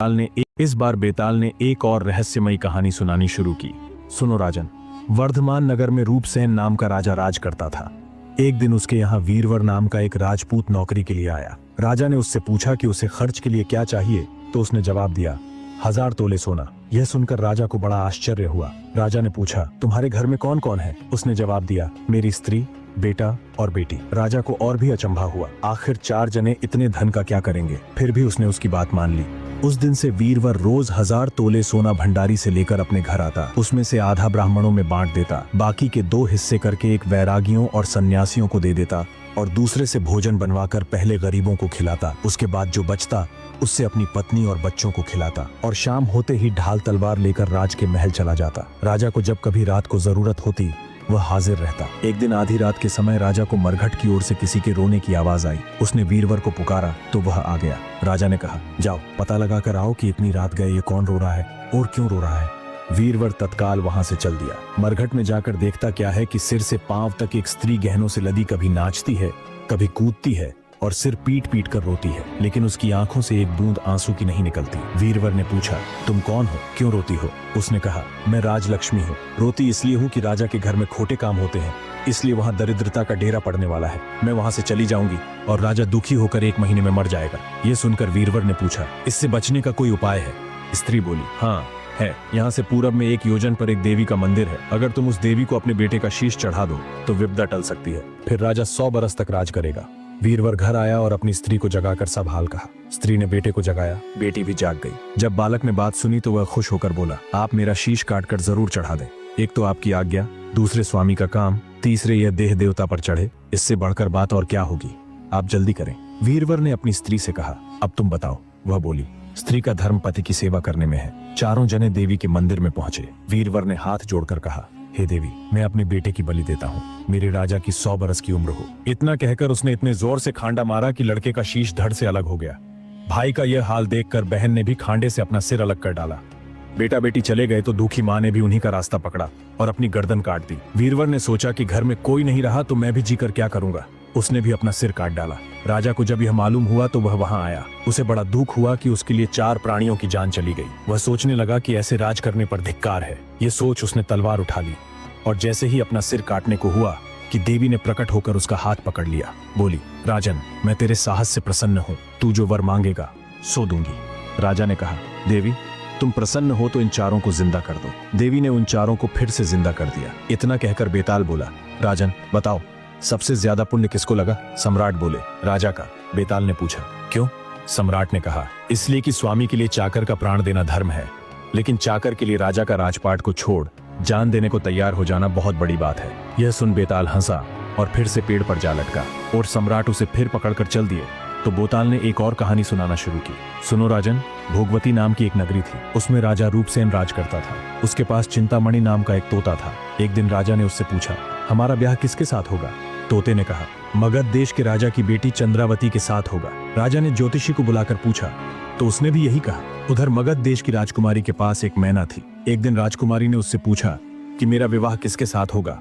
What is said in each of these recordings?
इस बार बेताल ने एक और रहस्यमयी कहानी सुनानी शुरू की। सुनो राजन, वर्धमान नगर में रूपसेन नाम का राजा राज करता था। एक दिन उसके यहाँ वीरवर नाम का एक राजपूत नौकरी के लिए आया। राजा ने उससे पूछा कि उसे खर्च के लिए क्या चाहिए, तो उसने जवाब दिया 1000 तोले सोना। यह सुनकर राजा को बड़ा आश्चर्य हुआ। राजा ने पूछा, तुम्हारे घर में कौन कौन है? उसने जवाब दिया, मेरी स्त्री, बेटा और बेटी। राजा को और भी अचंभा हुआ, आखिर 4 जने इतने धन का क्या करेंगे? फिर भी उसने उसकी बात मान ली। उस दिन से वीरवर रोज 1000 तोले सोना भंडारी से लेकर अपने घर आता। उसमें से आधा ब्राह्मणों में बांट देता, बाकी के 2 हिस्से करके एक वैरागियों और सन्यासियों को दे देता और दूसरे से भोजन बनवाकर पहले गरीबों को खिलाता। उसके बाद जो बचता उससे अपनी पत्नी और बच्चों को खिलाता और शाम होते ही ढाल तलवार लेकर राज के महल चला जाता। राजा को जब कभी रात को जरूरत होती वह हाजिर रहता। एक दिन आधी रात के समय राजा को मरघट की ओर से किसी के रोने की आवाज आई। उसने वीरवर को पुकारा तो वह आ गया। राजा ने कहा, जाओ पता लगा कर आओ कि इतनी रात गए ये कौन रो रहा है और क्यों रो रहा है। वीरवर तत्काल वहां से चल दिया। मरघट में जाकर देखता क्या है कि सिर से पांव तक एक स्त्री गहनों से लदी कभी नाचती है, कभी कूदती है और सिर पीट पीट कर रोती है, लेकिन उसकी आंखों से एक बूंद आंसू की नहीं निकलती। वीरवर ने पूछा, तुम कौन हो, क्यों रोती हो? उसने कहा, मैं राजलक्ष्मी हूँ। रोती इसलिए हूँ कि राजा के घर में खोटे काम होते हैं, इसलिए वहाँ दरिद्रता का डेरा पड़ने वाला है। मैं वहाँ से चली जाऊंगी और राजा दुखी होकर 1 महीने में मर जाएगा। ये सुनकर वीरवर ने पूछा, इससे बचने का कोई उपाय है? स्त्री बोली, हाँ है। यहाँ से पूरब में 1 योजन पर एक देवी का मंदिर है। अगर तुम उस देवी को अपने बेटे का शीश चढ़ा दो तो विपदा टल सकती है, फिर राजा 100 बरस तक राज करेगा। वीरवर घर आया और अपनी स्त्री को जगाकर सब हाल कहा। स्त्री ने बेटे को जगाया, बेटी भी जाग गई। जब बालक ने बात सुनी तो वह खुश होकर बोला, आप मेरा शीश काटकर जरूर चढ़ा दें। एक तो आपकी आज्ञा, दूसरे स्वामी का काम, तीसरे यह देह देवता पर चढ़े। इससे बढ़कर बात और क्या होगी, आप जल्दी करें। वीरवर ने अपनी स्त्री से कहा, अब तुम बताओ। वह बोली, स्त्री का धर्म पति की सेवा करने में है। चारों जने देवी के मंदिर में पहुंचे। वीरवर ने हाथ जोड़कर कहा, हे देवी, मैं अपने बेटे की बलि देता हूँ, मेरे राजा की 100 बरस की उम्र हो। इतना कहकर उसने इतने जोर से खांडा मारा कि लड़के का शीश धड़ से अलग हो गया। भाई का यह हाल देखकर बहन ने भी खांडे से अपना सिर अलग कर डाला। बेटा बेटी चले गए तो दुखी माँ ने भी उन्हीं का रास्ता पकड़ा और अपनी गर्दन काट दी। वीरवर ने सोचा कि घर में कोई नहीं रहा तो मैं भी जीकर क्या करूंगा। उसने भी अपना सिर काट डाला। राजा को जब यह मालूम हुआ तो वह वहां आया। उसे बड़ा दुख हुआ कि उसके लिए 4 प्राणियों की जान चली गई। वह सोचने लगा कि ऐसे राज करने पर धिक्कार है। ये सोच उसने तलवार उठा ली और जैसे ही अपना सिर काटने को हुआ कि देवी ने प्रकट होकर उसका हाथ पकड़ लिया। बोली, राजन, मैं तेरे साहस से प्रसन्न हूँ, तू जो वर मांगेगा सो दूंगी। राजा ने कहा, देवी तुम प्रसन्न हो तो इन 4 को जिंदा कर दो। देवी ने उन 4 को फिर से जिंदा कर दिया। इतना कहकर बेताल बोला, राजन बताओ सबसे ज्यादा पुण्य किसको लगा? सम्राट बोले, राजा का। बेताल ने पूछा, क्यों? सम्राट ने कहा, इसलिए कि स्वामी के लिए चाकर का प्राण देना धर्म है, लेकिन चाकर के लिए राजा का राजपाट को छोड़ जान देने को तैयार हो जाना बहुत बड़ी बात है। यह सुन बेताल हंसा और फिर से पेड़ पर जा लटका और सम्राट उसे फिर पकड़कर चल दिए। तो बेताल ने एक और कहानी सुनाना शुरू की। सुनो राजन, भोगवती नाम की एक नगरी थी। उसमें राजा रूपसेन राज करता था। उसके पास चिंतामणि नाम का एक तोता था। एक दिन राजा ने उससे पूछा, हमारा ब्याह किसके साथ होगा? तोते ने कहा, मगध देश के राजा की बेटी चंद्रावती के साथ होगा। राजा ने ज्योतिषी को बुलाकर पूछा तो उसने भी यही कहा। उधर मगध देश की राजकुमारी के पास एक मैना थी। एक दिन राजकुमारी ने उससे पूछा कि मेरा विवाह किसके साथ होगा,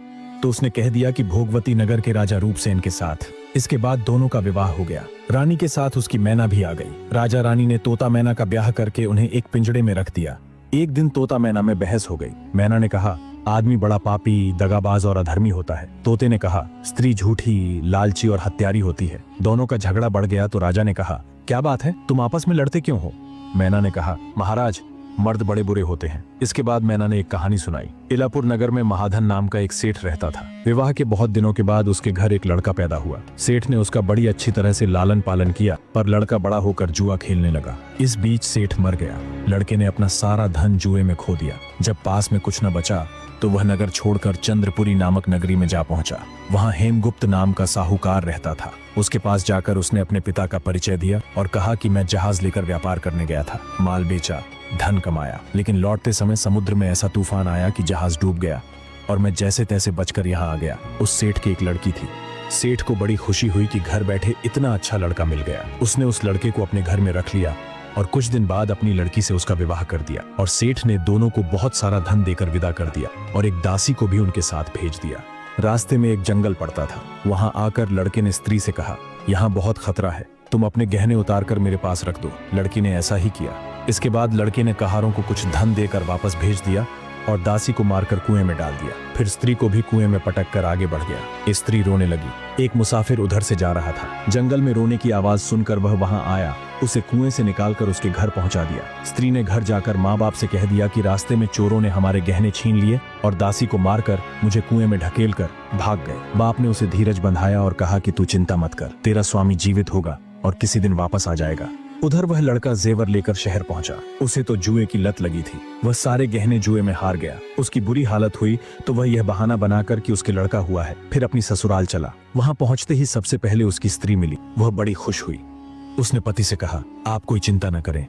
तो उसने कह दिया कि भोगवती नगर के राजा रूपसेन के साथ। इसके बाद दोनों का विवाह हो गया। रानी के साथ उसकी मैना भी आ गई। राजा रानी ने तोता मैना का ब्याह करके उन्हें एक पिंजड़े में रख दिया। एक दिन तोता मैना में बहस हो गई। मैना ने कहा, आदमी बड़ा पापी, दगाबाज और अधर्मी होता है। तोते ने कहा, स्त्री झूठी, लालची और हत्यारी होती है। दोनों का झगड़ा बढ़ गया तो राजा ने कहा, क्या बात है, तुम आपस में लड़ते क्यों हो? मैना ने कहा, महाराज मर्द बड़े बुरे होते हैं। इसके बाद मैना ने एक कहानी सुनाई। इलापुर नगर में महाधन नाम का एक सेठ रहता था। विवाह के बहुत दिनों के बाद उसके घर एक लड़का पैदा हुआ। सेठ ने उसका बड़ी अच्छी तरह से लालन पालन किया, पर लड़का बड़ा होकर जुआ खेलने लगा। इस बीच सेठ मर गया। लड़के ने अपना सारा धन जुए में खो दिया। जब पास में कुछ न बचा तो वह नगर छोड़कर चंद्रपुरी नामक नगरी में जा पहुंचा। वहां हेमगुप्त नाम का साहूकार रहता था। उसके पास जाकर उसने अपने पिता का परिचय दिया और कहा कि मैं जहाज लेकर व्यापार करने गया था, माल बेचा, धन कमाया, लेकिन लौटते समय समुद्र में ऐसा तूफान आया कि जहाज डूब गया और मैं जैसे तैसे बचकर यहाँ आ गया। उस सेठ की एक लड़की थी। सेठ को बड़ी खुशी हुई कि घर बैठे इतना अच्छा लड़का मिल गया। उसने उस लड़के को अपने घर में रख लिया और कुछ दिन बाद अपनी लड़की से उसका विवाह कर दिया और सेठ ने दोनों को बहुत सारा धन देकर विदा कर दिया और एक दासी को भी उनके साथ भेज दिया। रास्ते में एक जंगल पड़ता था। वहां आकर लड़के ने स्त्री से कहा, यहाँ बहुत खतरा है, तुम अपने गहने उतार कर मेरे पास रख दो। लड़की ने ऐसा ही किया। इसके बाद लड़के ने कहारों को कुछ धन देकर वापस भेज दिया और दासी को मारकर कुएं में डाल दिया। फिर स्त्री को भी कुएं में पटक कर आगे बढ़ गया। स्त्री रोने लगी। एक मुसाफिर उधर से जा रहा था। जंगल में रोने की आवाज सुनकर वह वहां आया, उसे कुएं से निकालकर उसके घर पहुंचा दिया। स्त्री ने घर जाकर माँ बाप से कह दिया कि रास्ते में चोरों ने हमारे गहने छीन लिए और दासी को मारकर मुझे कुएं में ढकेल कर भाग गए। बाप ने उसे धीरज बंधाया और कहा कि तू चिंता मत कर, तेरा स्वामी जीवित होगा और किसी दिन वापस आ जाएगा। उधर वह लड़का जेवर लेकर शहर पहुंचा। उसे तो जुए की लत लगी थी। वह सारे गहने जुए में हार गया। उसकी बुरी हालत हुई तो वह यह बहाना बनाकर कि उसके लड़का हुआ है, फिर अपनी ससुराल चला। वहां पहुंचते ही सबसे पहले उसकी स्त्री मिली। वह बड़ी खुश हुई। उसने पति से कहा, आप कोई चिंता न करें,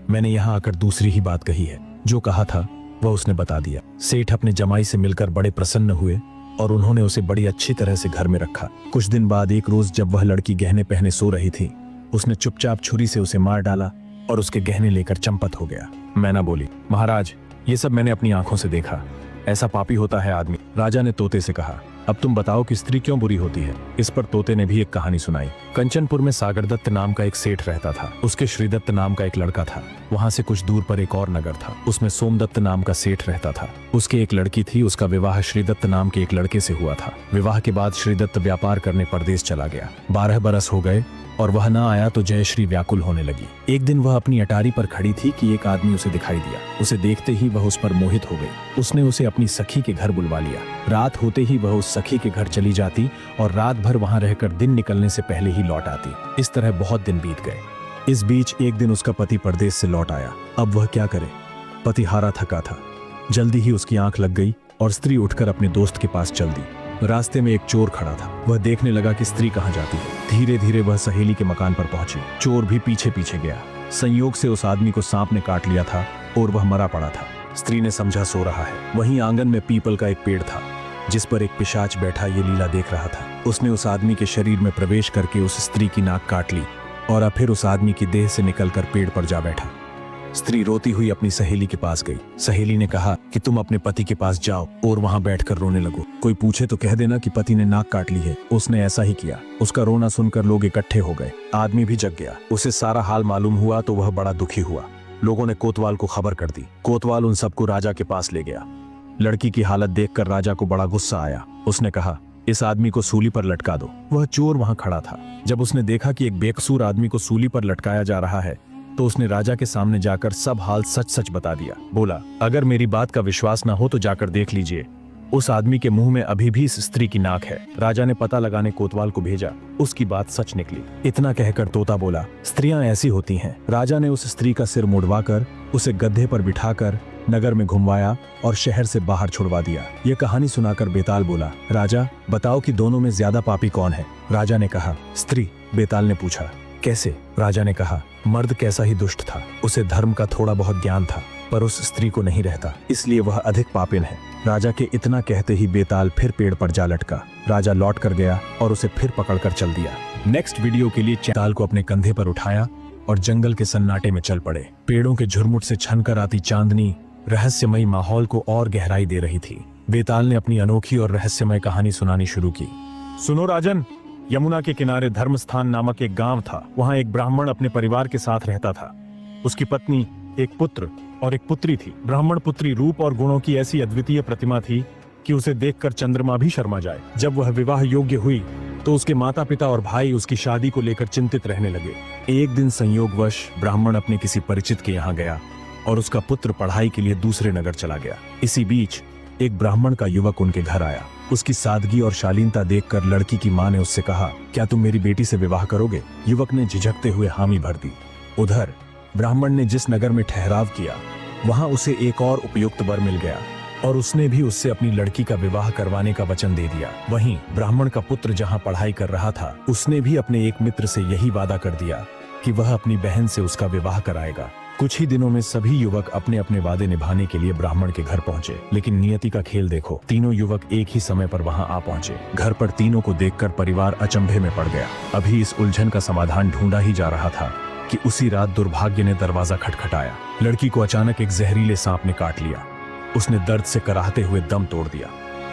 मैंने यहाँ आकर दूसरी ही बात कही है। जो कहा था वह उसने बता दिया। सेठ अपने जमाई से मिलकर बड़े प्रसन्न हुए और उन्होंने उसे बड़ी अच्छी तरह से घर में रखा। कुछ दिन बाद एक रोज जब वह लड़की गहने पहने सो रही थी, उसने चुपचाप छुरी से उसे मार डाला और उसके गहने लेकर चंपत हो गया। मैना बोली, महाराज ये सब मैंने अपनी आंखों से देखा, ऐसा पापी होता है आदमी। राजा ने तोते से कहा, अब तुम बताओ कि स्त्री क्यों बुरी होती है। इस पर तोते ने भी एक कहानी सुनाई। कंचनपुर में सागरदत्त नाम का एक सेठ रहता था। उसके श्रीदत्त नाम का एक लड़का था। वहां से कुछ दूर पर एक और नगर था, उसमें सोमदत्त नाम का सेठ रहता था। उसकी एक लड़की थी, उसका विवाह श्रीदत्त नाम के एक लड़के से हुआ था। विवाह के बाद श्रीदत्त व्यापार करने परदेश चला गया। 12 बरस हो गए और वह न आया तो जयश्री व्याकुल होने लगी। एक दिन वह अपनी अटारी पर खड़ी थी कि एक आदमी उसे दिखाई दिया। उसे देखते ही वह उस पर मोहित हो गई। उसने उसे अपनी सखी के घर बुलवा लिया। रात होते ही वह उस सखी के घर चली जाती और रात भर वहां रहकर दिन निकलने से पहले ही लौट आती। इस तरह बहुत दिन बीत गए। इस बीच एक दिन उसका पति परदेश से लौट आया। अब वह क्या करे, पति हारा थका था। जल्दी ही उसकी आंख लग गई और स्त्री उठकर अपने दोस्त के पास चल दी। रास्ते में एक चोर खड़ा था। वह देखने लगा कि स्त्री कहाँ जाती है। धीरे धीरे वह सहेली के मकान पर पहुंची। चोर भी पीछे पीछे गया। संयोग से उस आदमी को सांप ने काट लिया था और वह मरा पड़ा था। स्त्री ने समझा सो रहा है। वहीं आंगन में पीपल का एक पेड़ था जिस पर एक पिशाच बैठा ये लीला देख रहा था। उसने उस आदमी के शरीर में प्रवेश करके उस स्त्री की नाक काट ली और अब फिर उस आदमी की देह से निकलकर पेड़ पर जा बैठा। स्त्री रोती हुई अपनी सहेली के पास गई। सहेली ने कहा कि तुम अपने पति के पास जाओ और वहां बैठकर रोने लगो। कोई पूछे तो कह देना कि पति ने नाक काट ली है। उसने ऐसा ही किया। उसका रोना सुनकर लोग इकट्ठे हो गए। आदमी भी जग गया। उसे सारा हाल मालूम हुआ तो वह बड़ा दुखी हुआ। लोगों ने कोतवाल को खबर कर दी। कोतवाल उन सबको राजा के पास ले गया। लड़की की हालत देखकर राजा को बड़ा गुस्सा आया। उसने कहा, इस आदमी को सूली पर लटका दो। वह चोर वहां खड़ा था। जब उसने देखा कि एक बेकसूर आदमी को सूली पर लटकाया जा रहा है तो उसने राजा के सामने जाकर सब हाल सच सच बता दिया। बोला, अगर मेरी बात का विश्वास ना हो तो जाकर देख लीजिए, उस आदमी के मुंह में अभी भी इस स्त्री की नाक है। राजा ने पता लगाने कोतवाल को भेजा। उसकी बात सच निकली। इतना कहकर तोता बोला, स्त्रियां ऐसी होती हैं। राजा ने उस स्त्री का सिर मुड़वाकर उसे गड्ढे पर बिठाकर नगर में घुमवाया और शहर से बाहर छुड़वा दिया। यह कहानी सुनाकर बेताल बोला, राजा बताओ कि दोनों में ज्यादा पापी कौन है। राजा ने कहा, स्त्री। बेताल ने पूछा, कैसे? राजा ने कहा, मर्द कैसा ही दुष्ट था। उसे धर्म का थोड़ा बहुत ज्ञान था पर उस स्त्री को नहीं रहता, इसलिए वह अधिक पापिन है। राजा के इतना कहते ही बेताल फिर पेड़ पर जा लटका। राजा लौट कर गया और उसे फिर पकड़कर चल दिया। नेक्स्ट वीडियो के लिए बेताल को अपने कंधे पर उठाया और जंगल के सन्नाटे में चल पड़े। पेड़ों के झुरमुट से छनकर आती चांदनी रहस्यमयी माहौल को और गहराई दे रही थी। बेताल ने अपनी अनोखी और रहस्यमय कहानी सुनानी शुरू की। सुनो राजन, यमुना के किनारे धर्मस्थान नामक एक गांव था। वहां एक ब्राह्मण अपने परिवार के साथ रहता था। उसकी पत्नी, एक पुत्र और एक पुत्री थी। ब्राह्मण पुत्री रूप और गुणों की ऐसी अद्वितीय प्रतिमा थी कि उसे देखकर चंद्रमा भी शर्मा जाए। जब वह विवाह योग्य हुई तो उसके माता पिता और भाई उसकी शादी को लेकर चिंतित रहने लगे। एक दिन संयोगवश ब्राह्मण अपने किसी परिचित के यहाँ गया और उसका पुत्र पढ़ाई के लिए दूसरे नगर चला गया। इसी बीच एक ब्राह्मण का युवक उनके घर आया। उसकी सादगी और शालीनता देखकर लड़की की मां ने उससे कहा, क्या तुम मेरी बेटी से विवाह करोगे? युवक ने झिझकते हुए हामी भर दी। उधर ब्राह्मण ने जिस नगर में ठहराव किया वहां उसे एक और उपयुक्त वर मिल गया और उसने भी उससे अपनी लड़की का विवाह करवाने का वचन दे दिया। वहीं ब्राह्मण का पुत्र जहां पढ़ाई कर रहा था उसने भी अपने एक मित्र से यही वादा कर दिया कि वह अपनी बहन से उसका विवाह कराएगा। कुछ ही दिनों में सभी युवक अपने अपने वादे निभाने के लिए ब्राह्मण के घर पहुंचे। लेकिन नियति का खेल देखो, तीनों युवक एक ही समय पर वहां आ पहुंचे। घर पर तीनों को देखकर परिवार अचंभे में पड़ गया। अभी इस उलझन का समाधान ढूंढा ही जा रहा था कि उसी रात दुर्भाग्य ने दरवाजा खटखटाया। लड़की को अचानक एक जहरीले सांप ने काट लिया। उसने दर्द से कराहते हुए दम तोड़ दिया।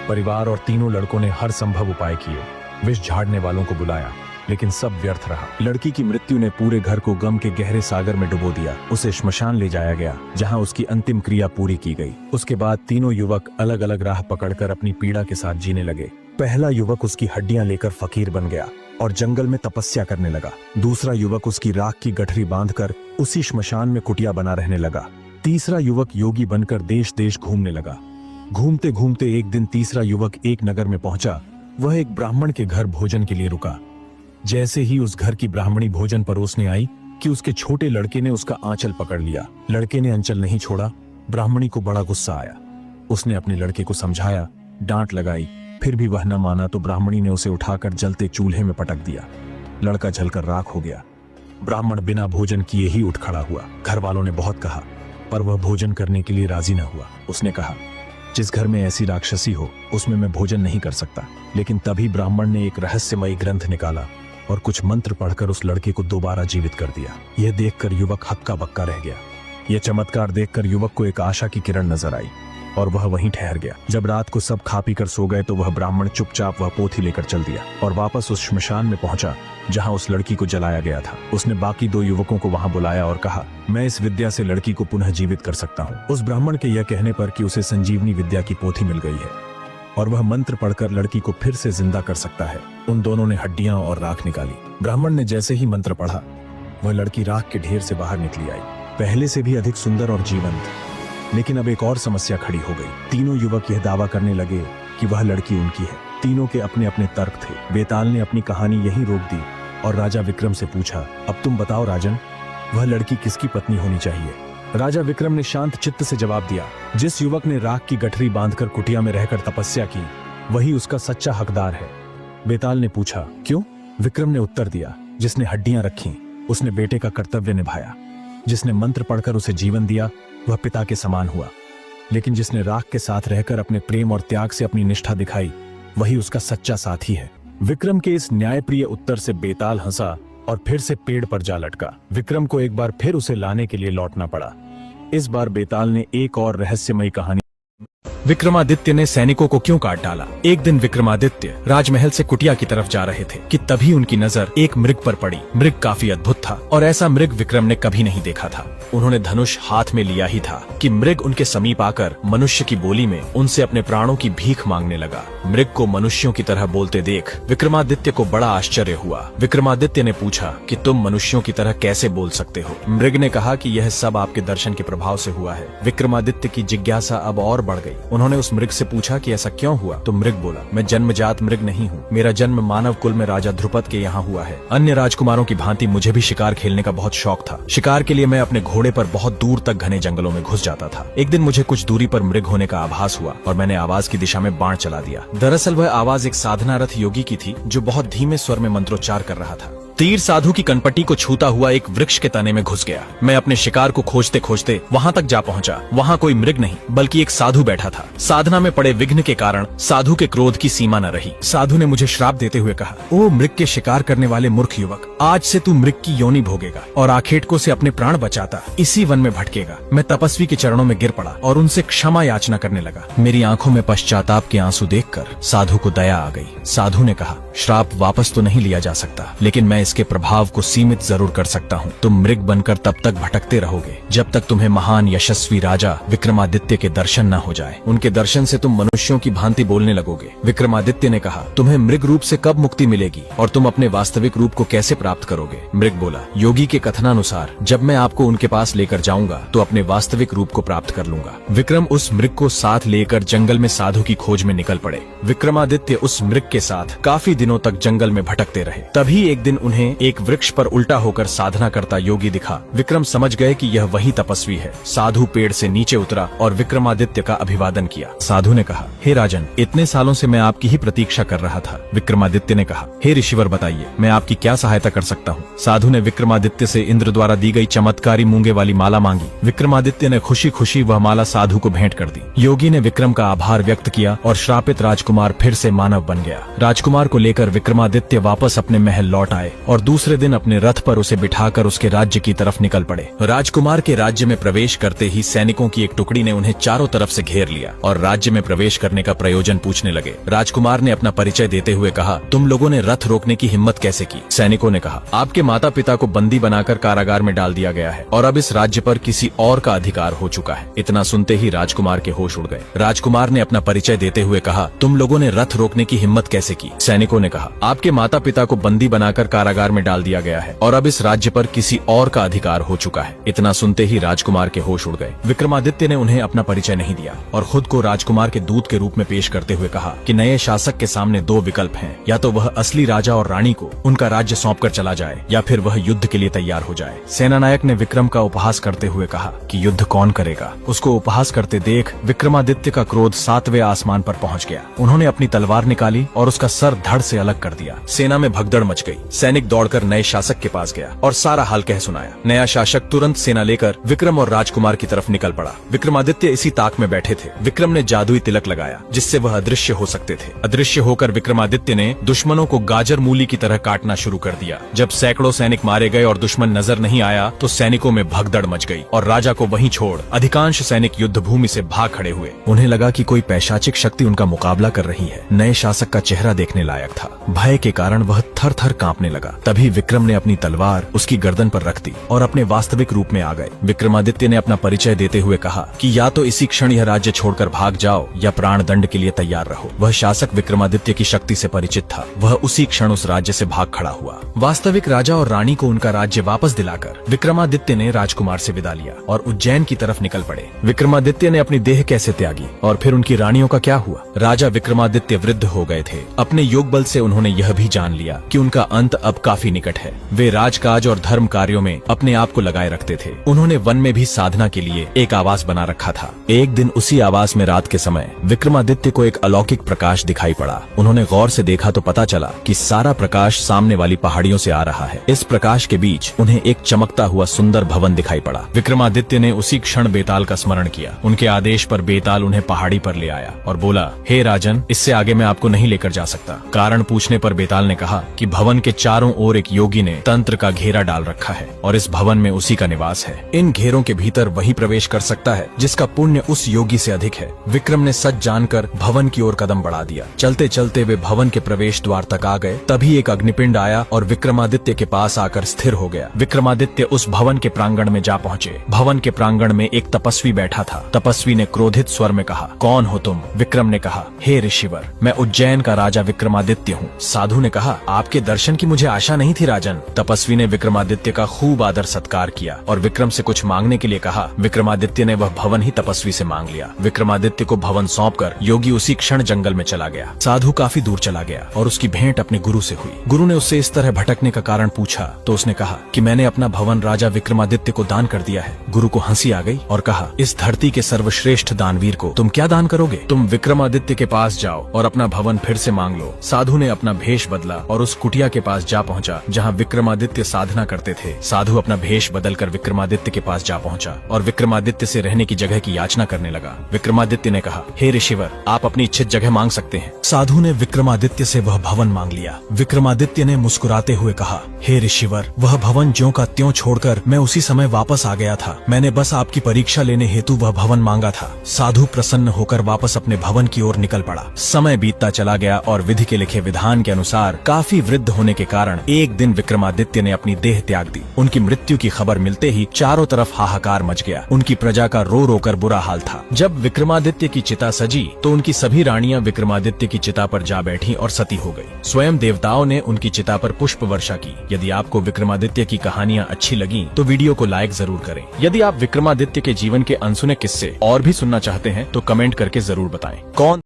परिवार और तीनों लड़कों ने हर संभव उपाय किए। विष झाड़ने वालों को बुलाया। लेकिन सब व्यर्थ रहा। लड़की की मृत्यु ने पूरे घर को गम के गहरे सागर में डुबो दिया। उसे श्मशान ले जाया गया, जहां उसकी अंतिम क्रिया पूरी की गई। उसके बाद तीनों युवक अलग अलग राह पकड़कर अपनी पीड़ा के साथ जीने लगे। पहला युवक उसकी हड्डियां लेकर फकीर बन गया और जंगल में तपस्या करने लगा। दूसरा युवक उसकी राख की गठरी बांधकर उसी श्मशान में कुटिया बना रहने लगा। तीसरा युवक योगी बनकर देश देश घूमने लगा। घूमते घूमते एक दिन तीसरा युवक एक नगर में पहुंचा। वह एक ब्राह्मण के घर भोजन के लिए रुका। जैसे ही उस घर की ब्राह्मणी भोजन परोसने आई कि उसके छोटे लड़के ने उसका आंचल पकड़ लिया। लड़के ने अंचल नहीं छोड़ा। ब्राह्मणी को बड़ा गुस्सा आया। उसने अपने लड़के को समझाया, डांट लगाई, फिर भी वह न माना तो ब्राह्मणी ने उसे उठाकर जलते चूल्हे में पटक दिया। लड़का जलकर राख हो गया। ब्राह्मण बिना भोजन किए ही उठ खड़ा हुआ। घर वालों ने बहुत कहा, पर वह भोजन करने के लिए राजी न हुआ। उसने कहा, जिस घर में ऐसी राक्षसी हो उसमें मैं भोजन नहीं कर सकता। लेकिन तभी ब्राह्मण ने एक रहस्यमयी ग्रंथ निकाला और कुछ मंत्र पढ़कर उस लड़के को दोबारा जीवित कर दिया। यह देखकर युवक हक्का बक्का रह गया। यह चमत्कार देखकर युवक को एक आशा की किरण नजर आई और वह वहीं ठहर गया। जब रात को सब खा पी कर सो गए तो वह ब्राह्मण चुपचाप वह पोथी लेकर चल दिया और वापस उस श्मशान में पहुंचा जहां उस लड़की को जलाया गया था। उसने बाकी दो युवकों को वहां बुलाया और कहा, मैं इस विद्या से लड़की को पुनः जीवित कर सकता हूँ। उस ब्राह्मण के यह कहने पर कि उसे संजीवनी विद्या की पोथी मिल गई है और वह मंत्र पढ़कर लड़की को फिर से जिंदा कर सकता है। उन दोनों ने हड्डियां और राख निकाली। ब्राह्मण ने जैसे ही मंत्र पढ़ा, वह लड़की राख के ढेर से बाहर निकली आई, पहले से भी अधिक सुंदर और जीवंत। लेकिन अब एक और समस्या खड़ी हो गई। तीनों युवक यह दावा करने लगे कि वह लड़की उनकी है। तीनों के अपने अपने तर्क थे। बेताल ने अपनी कहानी यहीं रोक दी और राजा विक्रम से पूछा, अब तुम बताओ राजन, वह लड़की किसकी पत्नी होनी चाहिए? राजा विक्रम ने शांत चित्त से जवाब दिया, जिस युवक ने राख की गठरी बांधकर कुटिया में रहकर तपस्या की, वही उसका सच्चा हकदार है। बेताल ने पूछा, क्यों? विक्रम ने उत्तर दिया, जिसने हड्डियां रखी उसने बेटे का कर्तव्य निभाया। जिसने मंत्र पढ़कर उसे जीवन दिया वह पिता के समान हुआ। लेकिन जिसने राख के साथ रहकर अपने प्रेम और त्याग से अपनी निष्ठा दिखाई, वही उसका सच्चा साथी है। विक्रम के इस न्यायप्रिय उत्तर से बेताल हंसा और फिर से पेड़ पर जा लटका। विक्रम को एक बार फिर उसे लाने के लिए लौटना पड़ा। इस बार बेताल ने एक और रहस्यमयी कहानी। विक्रमादित्य ने सैनिकों को क्यों काट डाला? एक दिन विक्रमादित्य राजमहल से कुटिया की तरफ जा रहे थे कि तभी उनकी नजर एक मृग पर पड़ी। मृग काफी अद्भुत था और ऐसा मृग विक्रम ने कभी नहीं देखा था। उन्होंने धनुष हाथ में लिया ही था कि मृग उनके समीप आकर मनुष्य की बोली में उनसे अपने प्राणों की भीख मांगने लगा। मृग को मनुष्यों की तरह बोलते देख विक्रमादित्य को बड़ा आश्चर्य हुआ। विक्रमादित्य ने पूछा कि तुम मनुष्यों की तरह कैसे बोल सकते हो? मृग ने कहा कि यह सब आपके दर्शन के प्रभाव से हुआ है। विक्रमादित्य की जिज्ञासा अब और बढ़ गई। उन्होंने उस मृग से पूछा कि ऐसा क्यों हुआ? तो मृग बोला, मैं जन्मजात मृग नहीं हूँ। मेरा जन्म मानव कुल में राजा ध्रुपद के यहाँ हुआ है। अन्य राजकुमारों की भांति मुझे भी शिकार खेलने का बहुत शौक था। शिकार के लिए मैं अपने घोड़े पर बहुत दूर तक घने जंगलों में घुस जाता था। एक दिन मुझे कुछ दूरी पर मृग होने का आभास हुआ और मैंने आवाज की दिशा में बाण चला दिया। दरअसल वह आवाज एक साधनारत योगी की थी जो बहुत धीमे स्वर में मंत्रोच्चार कर रहा था। तीर साधु की कनपट्टी को छूता हुआ एक वृक्ष के तने में घुस गया। मैं अपने शिकार को खोजते खोजते वहां तक जा पहुंचा। वहां कोई मृग नहीं बल्कि एक साधु बैठा था। साधना में पड़े विघ्न के कारण साधु के क्रोध की सीमा न रही। साधु ने मुझे श्राप देते हुए कहा, ओ मृग के शिकार करने वाले मूर्ख युवक, आज से तू मृग की योनि भोगेगा और आखेटकों से अपने प्राण बचाता इसी वन में भटकेगा। मैं तपस्वी के चरणों में गिर पड़ा और उनसे क्षमा याचना करने लगा। मेरी आंखों में पश्चाताप के आंसू देखकर साधु को दया आ गई। साधु ने कहा, श्राप वापस तो नहीं लिया जा सकता, लेकिन मैं इसके प्रभाव को सीमित जरूर कर सकता हूँ। तुम मृग बनकर तब तक भटकते रहोगे जब तक तुम्हें महान यशस्वी राजा विक्रमादित्य के दर्शन न हो जाए। उनके दर्शन से तुम मनुष्यों की भांति बोलने लगोगे। विक्रमादित्य ने कहा, तुम्हें मृग रूप से कब मुक्ति मिलेगी और तुम अपने वास्तविक रूप को कैसे प्राप्त करोगे? मृग बोला, योगी के कथनानुसार जब मैं आपको उनके पास लेकर जाऊंगा तो अपने वास्तविक रूप को प्राप्त कर लूंगा। विक्रम उस मृग को साथ लेकर जंगल में साधु की खोज में निकल पड़े। विक्रमादित्य उस मृग के साथ काफी दिनों तक जंगल में भटकते रहे। तभी एक दिन उन्हें एक वृक्ष पर उल्टा होकर साधना करता योगी दिखा। विक्रम समझ गए कि यह वही तपस्वी है। साधु पेड़ से नीचे उतरा और विक्रमादित्य का अभिवादन किया। साधु ने कहा, हे राजन, इतने सालों से मैं आपकी ही प्रतीक्षा कर रहा था। विक्रमादित्य ने कहा, हे ऋषिवर, बताइए मैं आपकी क्या सहायता कर सकता हूँ? साधु ने विक्रमादित्य से इंद्र द्वारा दी गई चमत्कारी मूंगे वाली माला मांगी। विक्रमादित्य ने खुशी खुशी वह माला साधु को भेंट कर दी। योगी ने विक्रम का आभार व्यक्त किया और श्रापित राजकुमार फिर से मानव बन गया। राजकुमार को लेकर विक्रमादित्य वापस अपने महल लौट आए और दूसरे दिन अपने रथ पर उसे बिठाकर उसके राज्य की तरफ निकल पड़े। राजकुमार के राज्य में प्रवेश करते ही सैनिकों की एक टुकड़ी ने उन्हें चारों तरफ से घेर लिया और राज्य में प्रवेश करने का प्रयोजन पूछने लगे। राजकुमार ने अपना परिचय देते हुए कहा, तुम लोगों ने रथ रोकने की हिम्मत कैसे की? सैनिकों ने कहा, आपके माता पिता को बंदी बनाकर कारागार में डाल दिया गया है और अब इस राज्य पर किसी और का अधिकार हो चुका है। इतना सुनते ही राजकुमार के होश उड़ गए। राजकुमार ने अपना परिचय देते हुए कहा, तुम लोगों ने रथ रोकने की हिम्मत कैसे की? सैनिकों ने कहा, आपके माता पिता को बंदी बनाकर कारागार में डाल दिया गया है और अब इस राज्य पर किसी और का अधिकार हो चुका है। इतना सुनते ही राजकुमार के होश उड़ गए। विक्रमादित्य ने उन्हें अपना परिचय नहीं दिया और खुद को राजकुमार के दूत के रूप में पेश करते हुए कहा कि नए शासक के सामने दो विकल्प हैं, या तो वह असली राजा और रानी को उनका राज्य सौंपकर चला जाए या फिर वह युद्ध के लिए तैयार हो जाए। सेनानायक ने विक्रम का उपहास करते हुए कहा कि युद्ध कौन करेगा? उसको उपहास करते देख विक्रमादित्य का क्रोध 7वें आसमान पर पहुंच गया। उन्होंने अपनी तलवार निकाली और उसका सर धड़ से अलग कर दिया। सेना में भगदड़ मच गई। सैनिक दौड़कर नए शासक के पास गया और सारा हाल कह सुनाया। नया शासक तुरंत सेना लेकर विक्रम और राजकुमार की तरफ निकल पड़ा। विक्रमादित्य इसी ताक में बैठे थे। विक्रम ने जादुई तिलक लगाया जिससे वह अदृश्य हो सकते थे। अदृश्य होकर विक्रमादित्य ने दुश्मनों को गाजर मूली की तरह काटना शुरू कर दिया। जब सैकड़ों सैनिक मारे गए और दुश्मन नजर नहीं आया तो सैनिकों में भगदड़ मच गई और राजा को वहीं छोड़ अधिकांश सैनिक युद्ध भूमि से भाग खड़े हुए। उन्हें लगा कि कोई पैशाचिक शक्ति उनका मुकाबला कर रही है। नए शासक का चेहरा देखने लायक था। भय के कारण वह थर थर कांपने लगा। तभी विक्रम ने अपनी तलवार उसकी गर्दन पर रख दी और अपने वास्तविक रूप में आ गए। विक्रमादित्य ने अपना परिचय देते हुए कहा कि या तो इसी क्षण यह राज्य छोड़कर भाग जाओ या प्राण दंड के लिए तैयार रहो। वह शासक विक्रमादित्य की शक्ति से परिचित था। वह उसी क्षण उस राज्य से भाग खड़ा हुआ। वास्तविक राजा और रानी को उनका राज्य वापस दिलाकर विक्रमादित्य ने राजकुमार से विदा लिया और उज्जैन की तरफ निकल पड़े। विक्रमादित्य ने अपनी देह कैसे त्यागी और फिर उनकी रानियों का क्या हुआ? राजा विक्रमादित्य वृद्ध हो गए थे। अपने योग बल से उन्होंने यह भी जान लिया कि उनका अंत अब काफी निकट है। वे राजकाज और धर्म कार्यों में अपने आप को लगाए रखते थे। उन्होंने वन में भी साधना के लिए एक आवास बना रखा था। एक दिन उसी आवास में रात के समय विक्रमादित्य को एक अलौकिक प्रकाश दिखाई पड़ा। उन्होंने गौर से देखा तो पता चला कि सारा प्रकाश सामने वाली पहाड़ियों से आ रहा है। इस प्रकाश के बीच उन्हें एक चमकता हुआ सुंदर भवन दिखाई पड़ा। विक्रमादित्य ने उसी क्षण बेताल का स्मरण किया। उनके आदेश पर बेताल उन्हें पहाड़ी पर ले आया और बोला, हे राजन, इससे आगे मैं आपको नहीं लेकर जा सकता। कारण पूछने पर बेताल ने कहा कि भवन के चारों ओर एक योगी ने तंत्र का घेरा डाल रखा है और इस भवन में उसी का निवास है। इन घेरों के भीतर वही प्रवेश कर सकता है जिसका पुण्य उस योगी से अधिक है। विक्रम ने सच जानकर भवन की ओर कदम बढ़ा दिया। चलते चलते वे भवन के प्रवेश द्वार तक आ गए। तभी एक अग्निपिंड आया और विक्रमादित्य के पास आकर स्थिर हो गया। विक्रमादित्य उस भवन के प्रांगण में जा पहुँचे। भवन के प्रांगण में एक तपस्वी बैठा था। तपस्वी ने क्रोधित स्वर में कहा, कौन हो तुम? विक्रम ने कहा, हे ऋषिवर, मैं उज्जैन का राजा विक्रमादित्य हूँ। साधु ने कहा, आपके दर्शन की मुझे आशा नहीं थी राजन। तपस्वी ने विक्रमादित्य का खूब आदर सत्कार किया और विक्रम से कुछ मांगने के लिए कहा। विक्रमादित्य ने वह भवन ही तपस्वी से मांग लिया। विक्रमादित्य को भवन सौंपकर योगी उसी क्षण जंगल में चला गया। साधु काफी दूर चला गया और उसकी भेंट अपने गुरु से हुई। गुरु ने उससे इस तरह भटकने का कारण पूछा तो उसने कहा कि मैंने अपना भवन राजा विक्रमादित्य को दान कर दिया है। गुरु को हंसी आ गई और कहा, इस धरती के सर्वश्रेष्ठ दानवीर को तुम क्या दान करोगे? तुम विक्रमादित्य के पास जाओ और अपना भवन फिर से मांग लो। साधु ने अपना भेष बदला और उस कुटिया के पास जा पहुंचा जहां विक्रमादित्य साधना करते थे। साधु अपना भेष बदलकर विक्रमादित्य के पास जा पहुंचा और विक्रमादित्य से रहने की जगह की याचना करने लगा। विक्रमादित्य ने कहा, हे ऋषिवर, आप अपनी इच्छित जगह मांग सकते हैं। साधु ने विक्रमादित्य से वह भवन मांग लिया। विक्रमादित्य ने मुस्कुराते हुए कहा, हे ऋषिवर, वह भवन ज्यों का त्यों छोड़कर मैं उसी समय वापस आ गया था। मैंने बस आपकी परीक्षा लेने हेतु वह भवन मांगा था। साधु प्रसन्न होकर वापस अपने भवन की ओर निकल पड़ा। समय बीतता चला गया और विधि के लिखे विधान के अनुसार काफी वृद्ध होने के कारण एक दिन विक्रमादित्य ने अपनी देह त्याग दी। उनकी मृत्यु की खबर मिलते ही चारों तरफ हाहाकार मच गया। उनकी प्रजा का रो रो कर बुरा हाल था। जब विक्रमादित्य की चिता सजी तो उनकी सभी रानियां विक्रमादित्य की चिता पर जा बैठी और सती हो गई। स्वयं देवताओं ने उनकी चिता पर पुष्प वर्षा की। यदि आपको विक्रमादित्य की कहानियां अच्छी लगी तो वीडियो को लाइक जरूर करें। यदि आप विक्रमादित्य के जीवन के अनसुने किस्से और भी सुनना चाहते हैं तो कमेंट करके जरूर बताएं। कौन